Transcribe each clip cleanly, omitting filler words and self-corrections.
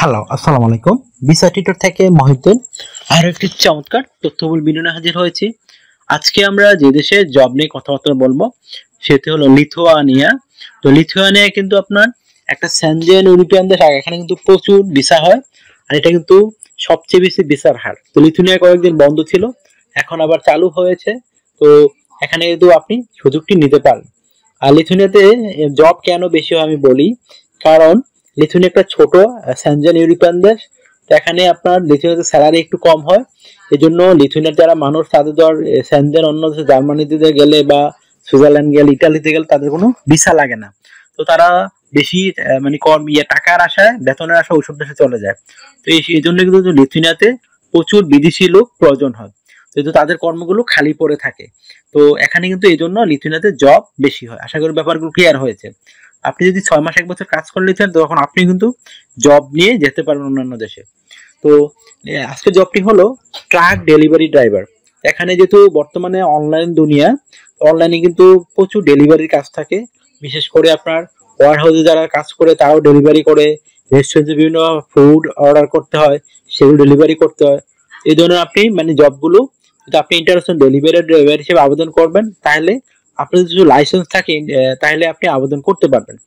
Hello, আসসালামু আলাইকুম। Visa tutor থেকে মহিউদ্দিন আরো একটি চমৎকার তথ্যবহুল ভিডিও নিয়ে হাজির হয়েছি। আজকে আমরা যে দেশে জব নিয়ে কথাবার্তা বলবো সেটি হলো লিথুয়ানিয়া। তো লিথুয়ানিয়া কিন্তু আপনার একটা সেনজেন ইউরোপিয়ান দেশ, আর এখানে কিন্তু প্রচুর ভিসা হয়, আর এটা কিন্তু সবচেয়ে বেশি ভিসার হার। তো লিথুয়ানিয়া কয়েকদিন বন্ধ ছিল, এখন আবার চালু হয়েছে। তো এখানে কিন্তু আপনি সুযোগটি নিতে পারেন। আর লিথুয়ানিয়াতে জব কেন বেশি হয় আমি বলি, কারণ লিথুয়ানিয়া একটা ছোট সেনজেন ইউরোপিয়ান দেশ। তো এখানে আপনার লিথুয়ানিয়াতে স্যালারি একটু কম হয়, এই জন্য লিথুয়ানিয়ার যারা মানুষ তাদের ধর সেনজেন অন্য দেশে জার্মানিতে গেলে বা সুইজারল্যান্ড গেলে ইটালিতে গেলে তাদের কোনো ভিসা লাগে না। তো তারা বেশি মানে কম টাকার আশায় বেতনের আশায় ওইসব দেশে চলে যায়। তো এই জন্য কিন্তু লিথুয়ানিয়াতে প্রচুর বিদেশি লোক প্রয়োজন হয়, যেহেতু তাদের কর্মগুলো খালি পড়ে থাকে। তো এখানে কিন্তু এই জন্য লিথুয়ানিয়াতে জব বেশি হয়। আশা করি ব্যাপারগুলো ক্লিয়ার হয়েছে। আপনি যদি 6 মাস 1 বছর কাজ করে নিতেন তখন আপনি কিন্তু জব নিয়ে যেতে পারবেন অন্যান্য দেশে। তো আজকে জবটি হলো ট্রাক ডেলিভারি ড্রাইভার। এখানে যেহেতু বর্তমানে অনলাইন দুনিয়া, অনলাইনে কিন্তু প্রচুর ডেলিভারির কাজ থাকে। বিশেষ করে আপনার ওয়ার হাউসে যারা কাজ করে তারাও ডেলিভারি করে, রেস্টুরেন্টে বিভিন্ন ফুড অর্ডার করতে হয়, সেগুলো ডেলিভারি করতে হয়। এই ধরনের আপনি মানে জবগুলো যদি আপনি ইন্টারন্যাশনাল ডেলিভারি ড্রাইভার হিসেবে আবেদন করবেন, তাহলে আপনার যদি লাইসেন্স থাকে তাহলে আপনি আবেদন করতে পারবেন।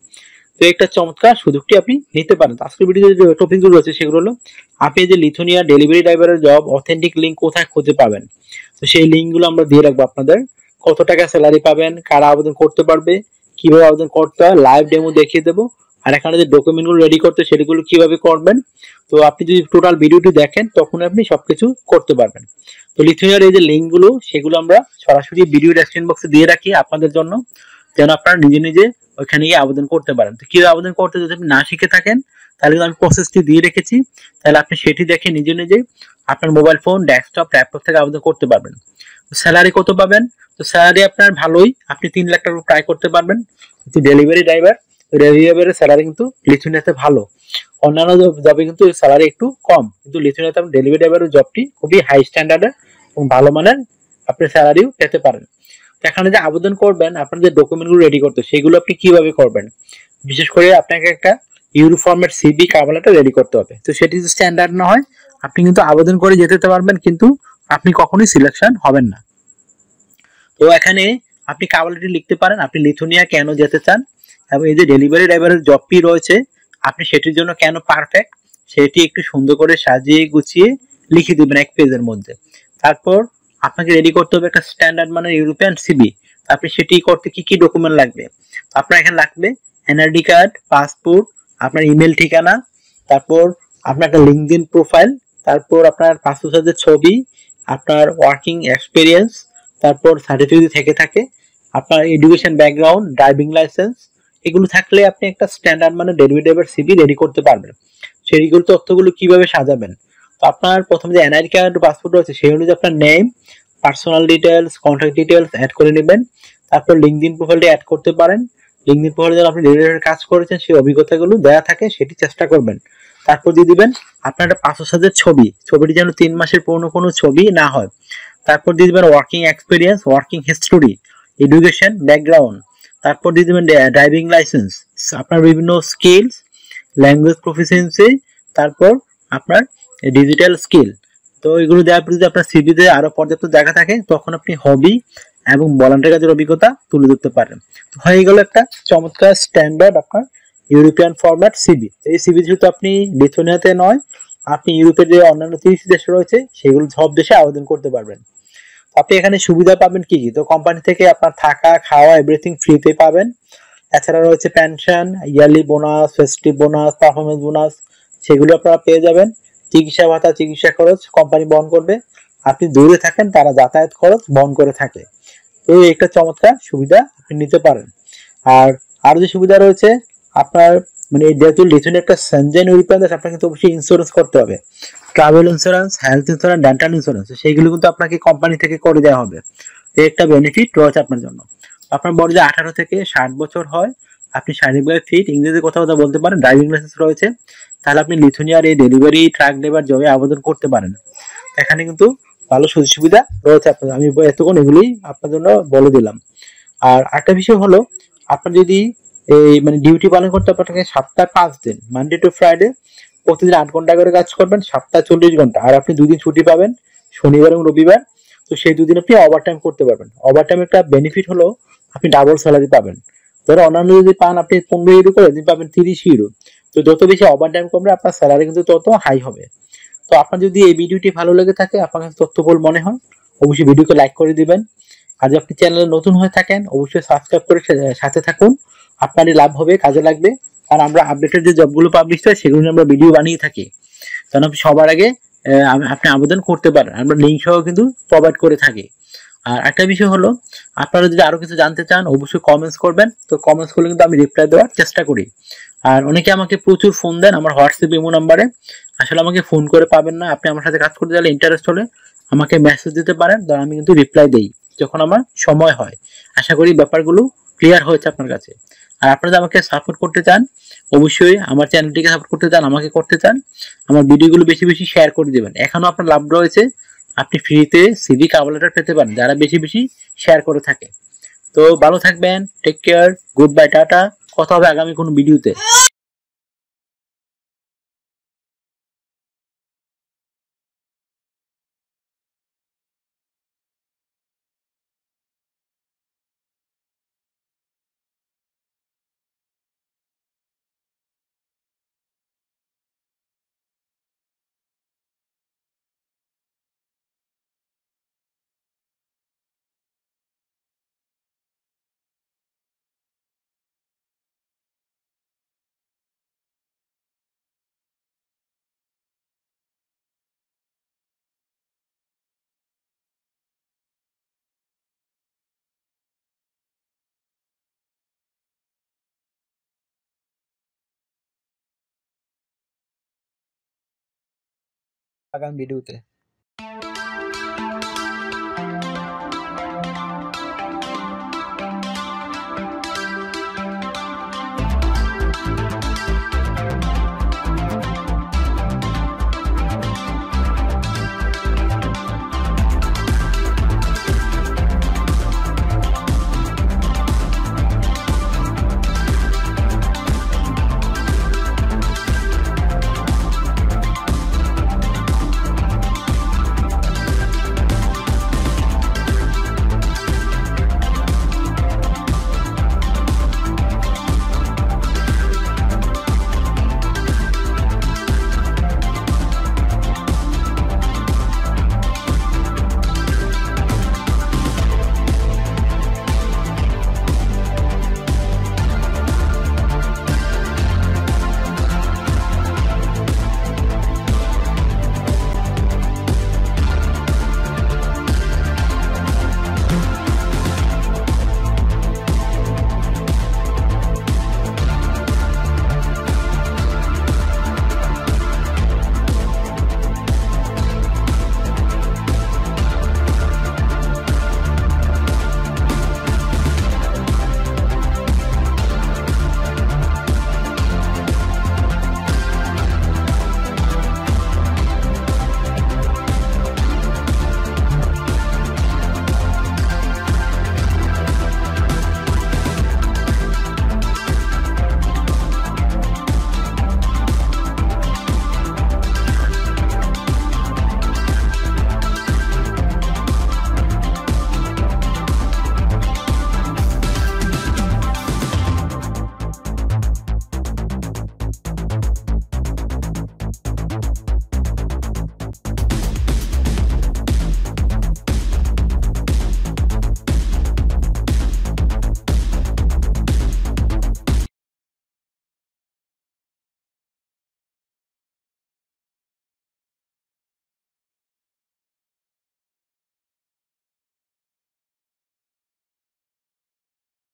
তো একটা চমৎকার সুযোগটি আপনি নিতে পারেন। আজকের ভিডিওতে যে টপিকগুলো রয়েছে সেগুলো হলো আপনি যে লিথুয়ানিয়া ডেলিভারি ড্রাইভারের জব অথেন্টিক লিঙ্ক কোথায় খুঁজে পাবেন। তো সেই লিঙ্কগুলো আমরা দিয়ে রাখবো আপনাদের। কত টাকা স্যালারি পাবেন, কারা আবেদন করতে পারবে, কিভাবে আবেদন করতে হয় লাইভ ডেমো দেখিয়ে দেবো। আর এখানে যে ডকুমেন্টগুলো রেডি করতে সেগুলো কিভাবে করবেন। তো আপনি যদি টোটাল ভিডিওটি দেখেন তখন আপনি সবকিছু করতে পারবেন। তো লিথুয়ানিয়ার এই যে লিঙ্কগুলো সেগুলো আমরা সরাসরি ভিডিও ডেসক্রিপশন বক্সে দিয়ে রাখি আপনাদের জন্য, যেন আপনারা নিজে নিজে ওইখানে গিয়ে আবেদন করতে পারেন। তো কিভাবে আবেদন করতে যদি আপনি না শিখে থাকেন তাহলে আমি প্রসেসটি দিয়ে রেখেছি, তাহলে আপনি সেটি দেখে নিজে নিজে আপনার মোবাইল ফোন, ডেস্কটপ, ল্যাপটপ থেকে আবেদন করতে পারবেন। তো স্যালারি কত পাবেন? তো স্যালারি আপনার ভালোই, আপনি 3 লাখ টাকা ট্রাই করতে পারবেন। কিন্তু ডেলিভারি ড্রাইভারের স্যালারি কিন্তু লিথুয়ানিয়াতে ভালো। অন্যান্য জবে কিন্তু স্যালারি একটু কম, কিন্তু লিথুয়ানিয়াতে আপনি ডেলিভারি ড্রাইভারের জবটি খুবই হাই স্ট্যান্ডার্ডের এবং ভালো মানের আপনি স্যালারিও পেতে পারেন। এখানে যে আবেদন করবেন আপনার যে ডকুমেন্টগুলো রেডি করতে সেগুলো আপনি কিভাবে করবেন, বিশেষ করে আপনাকে একটা euro format CV cover letter ready করতে হবে। তো সেটি যদি স্ট্যান্ডার্ড না হয় আপনি কিন্তু আবেদন করে যেতে পারবেন, কিন্তু আপনি কখনোই সিলেকশন হবেন না। তো এখানে আপনি কভার লেটার লিখতে পারেন আপনি লিথুয়ানিয়া কেন যেতে চান, এবং এই যে ডেলিভারি ড্রাইভারের জবটি রয়েছে আপনি সেটির জন্য কেন পারফেক্ট, সেটি একটু সুন্দর করে সাজিয়ে গুছিয়ে লিখে দিবেন 1 পেজের মধ্যে। তারপর আপনাকে রেডি করতে হবে একটা স্ট্যান্ডার্ড মানের ইউরোপিয়ান সিভি। আপনি সেটি করতে কি কি ডকুমেন্ট লাগবে? আপনার এখানে লাগবে এনআরডি কার্ড, পাসপোর্ট, আপনার ইমেল ঠিকানা, তারপর আপনার একটা লিঙ্কডইন প্রোফাইল, তারপর আপনার পাসপোর্ট সাইজের ছবি, আপনার ওয়ার্কিং এক্সপিরিয়েন্স, তারপর সার্টিফিকেট থেকে থাকে, আপনার এডুকেশন ব্যাকগ্রাউন্ড, ড্রাইভিং লাইসেন্স। এগুলো থাকলে আপনি একটা স্ট্যান্ডার্ড মানে ডেলিভারি ড্রাইভার সিভি রেডি করতে পারবেন। সেইগুলো তথ্যগুলো কিভাবে সাজাবেন? তো আপনার প্রথমে যে এনআইডি কার্ড, পাসপোর্ট আছে সেই অনুযায়ী আপনার name, personal details, contact details add করে নেবেন। তারপর লিঙ্কডইন প্রোফাইলটি অ্যাড করতে পারেন। লিঙ্কডইন প্রোফাইলে যখন আপনি ডেলিভারির কাজ করেছেন সেই অভিজ্ঞতাগুলো দেওয়া থাকে সেটি চেষ্টা করবেন। তারপর দিয়ে দিবেন আপনার একটা পাসপোর্ট সাইজের ছবি, ছবিটি যেন 3 মাসের পুরনো কোনো ছবি না হয়। তারপর দিয়ে দিবেন working experience, working history, education background. তারপর দিয়ে দিবেন ড্রাইভিং লাইসেন্স, আপনার বিভিন্ন স্কিলস, ল্যাঙ্গুয়েজ প্রফিসিয়েন্সি, তারপর আপনার ডিজিটাল স্কিল। তো এগুলো দেওয়ার পর যদি আপনার সিভিতে আরো পর্যাপ্ত জায়গা থাকে তখন আপনি হবি এবং ভলান্টিয়ার কাজের অভিজ্ঞতা তুলে ধরতে পারেন। তো হয়ে গেল একটা চমৎকার স্ট্যান্ডার্ড আপনার ইউরোপিয়ান ফরম্যাট সিভি। এই সিভি যেহেতু আপনি লিথুয়ানিয়াতে নয়, আপনি ইউরোপের যে অন্যান্য 30 দেশ রয়েছে সেগুলো সব দেশে আবেদন করতে পারবেন। আপনি এখানে সুবিধা পাবেন কি কি? তো কোম্পানি থেকে আপনার থাকা, খাওয়া, এভরিথিং ফ্রিতে পাবেন। এছাড়া রয়েছে pension, yearly bonus, festive bonus, performance bonus, সেগুলো আপনারা পেয়ে যাবেন। চিকিৎসা ভাতা, চিকিৎসা খরচ কোম্পানি বহন করবে। আপনি দূরে থাকেন তারা যাতায়াত খরচ বহন করে থাকে। তো এই একটা চমৎকার সুবিধা আপনি নিতে পারেন। আর আরো যে সুবিধা রয়েছে আপনার মানে যেহেতু লিথুয়ানিয়া একটা সেনজেন ইউরোপিয়ান দেশ, আপনাকে কিন্তু অবশ্যই ইন্স্যুরেন্স করতে হবে। Travel insurance, health insurance, dental insurance, সেইগুলো কিন্তু আপনাকে কোম্পানি থেকে করে দেওয়া হবে। এই একটা বেনিফিট রয়েছে আপনার জন্য। আপনার বয়স যে 18 থেকে 60 বছর হয়, আপনি শারীরিকভাবে ফিট, ইংরেজি কথা বলতে পারেন, ড্রাইভিং লাইসেন্স রয়েছে, তাহলে আপনি লিথুয়ানিয়ার এই ডেলিভারি ট্রাক ড্রাইভার জবে আবেদন করতে পারেন। এখানে কিন্তু ভালো সুযোগ সুবিধা রয়েছে আপনাদের, আমি এতক্ষণ এগুলি আপনার জন্য বলে দিলাম। আর একটা বিষয় হলো আপনার যদি এই মানে ডিউটি পালন করতে আপনাকে সপ্তাহে 5 দিন, মানডে টু ফ্রাইডে প্রতিদিন 8 ঘন্টা করে কাজ করবেন, সপ্তাহে 40 ঘন্টা, আর আপনি 2 দিন ছুটি পাবেন, শনিবার এবং রবিবার। তো সেই 2 দিন আপনি ওভারটাইম করতে পারবেন। ওভারটাইম একটা বেনিফিট হলো আপনি ডাবল স্যালারি পাবেন। ধরো অন্যান্য যদি পান আপনি 15 ইউরো করে, আপনি পাবেন 30 ইউরো। তো যত বেশি ওভারটাইম করবে আপনার স্যালারি কিন্তু তত হাই হবে। তো আপনার যদি এই ভিডিওটি ভালো লেগে থাকে, আপনার কাছে তথ্যবহুল মনে হয়, অবশ্যই ভিডিওকে লাইক করে দিবেন। আর যদি আপনি চ্যানেলে নতুন হয়ে থাকেন, অবশ্যই সাবস্ক্রাইব করে সাথে থাকুন। আপনারই লাভ হবে, কাজে লাগবে। আর আমরা আপডেটেড যে জবগুলো পাবলিশ হয় সেগুলো নিয়ে আমরা ভিডিও বানিয়ে থাকি, কারণ আপনি সবার আগে আপনি আবেদন করতে পারেন। আমরা লিঙ্ক সহ কিন্তু প্রোভাইড করে থাকি। আর একটা বিষয় হলো, আপনারা যদি আরো কিছু জানতে চান অবশ্যই কমেন্টস করবেন। তো কমেন্টস করলে কিন্তু আমি রিপ্লাই দেওয়ার চেষ্টা করি। আর অনেকে আমাকে প্রচুর ফোন দেন আমার হোয়াটসঅ্যাপ ইমো নাম্বারে। আসলে আমাকে ফোন করে পাবেন না। আপনি আমার সাথে কাজ করতে চাইলে, ইন্টারেস্ট হলে আমাকে মেসেজ দিতে পারেন, ধর আমি কিন্তু রিপ্লাই দেই যখন আমার সময় হয়। আশা করি ব্যাপারগুলো ক্লিয়ার হয়েছে আপনার কাছে। আর আপনারা যদি আমাকে সাপোর্ট করতে চান, অবশ্যই আমার চ্যানেলটিকে সাপোর্ট করতে চান, আমাকে করতে চান, আমার ভিডিওগুলো বেশি বেশি শেয়ার করে দিবেন। এখনো আপনার লাভ রয়েছে, আপনি ফ্রিতে সিভি কভার লেটার পেতে পারেন যারা বেশি বেশি শেয়ার করে থাকে। তো ভালো থাকবেন, take care, good bye, tata. কথা হবে আগামী কোনো ভিডিওতে। আগামী ভিডিওতে।